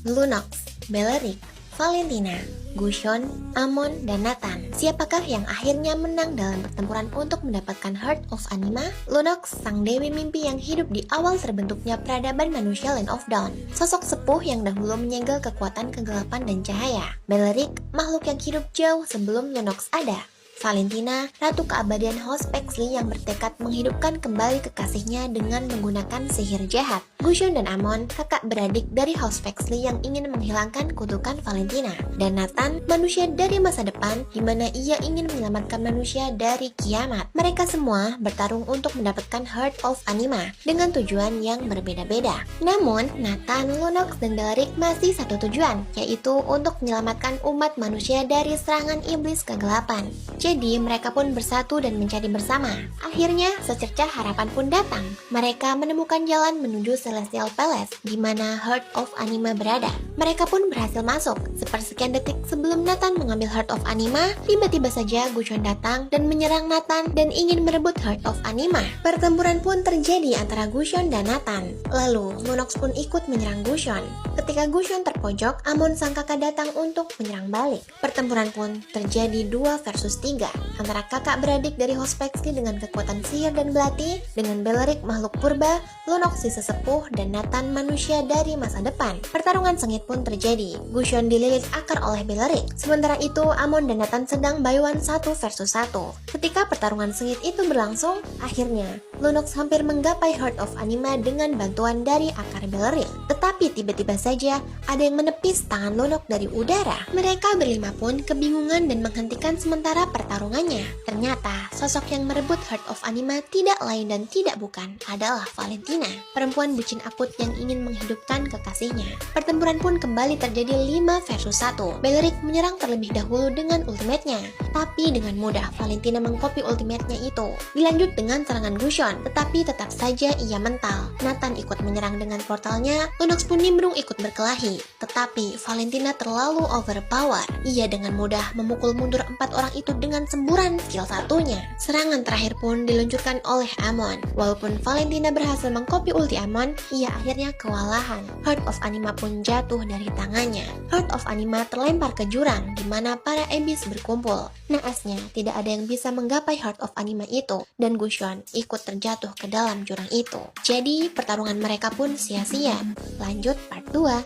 Lunox, Belleric, Valentina, Gusion, Amon, dan Nathan. Siapakah yang akhirnya menang dalam pertempuran untuk mendapatkan Heart of Anima? Lunox, sang dewi mimpi yang hidup di awal terbentuknya peradaban manusia Land of Dawn. Sosok sepuh yang dahulu menyegel kekuatan kegelapan dan cahaya. Belleric, makhluk yang hidup jauh sebelum Lunox ada. Valentina, ratu keabadian House Pexley yang bertekad menghidupkan kembali kekasihnya dengan menggunakan sihir jahat. Gusion dan Amon, kakak beradik dari House Pexley yang ingin menghilangkan kutukan Valentina. Dan Nathan, manusia dari masa depan, di mana ia ingin menyelamatkan manusia dari kiamat. Mereka semua bertarung untuk mendapatkan Heart of Anima dengan tujuan yang berbeda-beda. Namun, Nathan, Lunox, dan Belleric masih satu tujuan, yaitu untuk menyelamatkan umat manusia dari serangan iblis kegelapan. Jadi mereka pun bersatu dan mencari bersama. Akhirnya secercah harapan pun datang. Mereka menemukan jalan menuju Celestial Palace di mana Heart of Anima berada. Mereka pun berhasil masuk. Sepersekian detik sebelum Nathan mengambil Heart of Anima, tiba-tiba saja Gusion datang dan menyerang Nathan dan ingin merebut Heart of Anima. Pertempuran pun terjadi antara Gusion dan Nathan. Lalu Lunox pun ikut menyerang Gusion. Ketika Gusion terpojok, Amon sang kakak datang untuk menyerang balik. Pertempuran pun terjadi 2 versus 3 antara kakak beradik dari House Pexley dengan kekuatan sihir dan belati, dengan Belleric makhluk purba, Lunox si sesepuh, dan Nathan manusia dari masa depan. Pertarungan sengit pun terjadi. Gusion dililit akar oleh Belleric. Sementara itu, Amon dan Nathan sedang bayuan 1 versus 1. Ketika pertarungan sengit itu berlangsung, akhirnya Lunox hampir menggapai Heart of Anima dengan bantuan dari akar Belleric. Tetapi tiba-tiba saja ada yang menepis tangan Lunox dari udara. Mereka berlima pun kebingungan dan menghentikan sementara pertarungannya. Ternyata sosok yang merebut Heart of Anima tidak lain dan tidak bukan adalah Valentina, perempuan bucin akut yang ingin menghidupkan kekasihnya. Pertempuran pun kembali terjadi 5 versus 1. Belleric menyerang terlebih dahulu dengan ultimate-nya, tapi dengan mudah Valentina mengcopy ultimate-nya itu. Dilanjut dengan serangan Gusion, tetapi tetap saja ia mental. Nathan ikut menyerang dengan portalnya, Lunox pun nimbrung ikut berkelahi, tetapi Valentina terlalu overpower. Ia dengan mudah memukul mundur 4 orang itu dengan semburan skill satunya. Serangan terakhir pun diluncurkan oleh Amon. Walaupun Valentina berhasil mengcopy ulti Amon, ia akhirnya kewalahan. Heart of Anima pun jatuh dari tangannya. Heart of Anima terlempar ke jurang di mana para Abyss berkumpul. Naasnya, tidak ada yang bisa menggapai Heart of Anima itu, dan Gusion ikut terjatuh ke dalam jurang itu. Jadi, pertarungan mereka pun sia-sia. Lanjut part 2.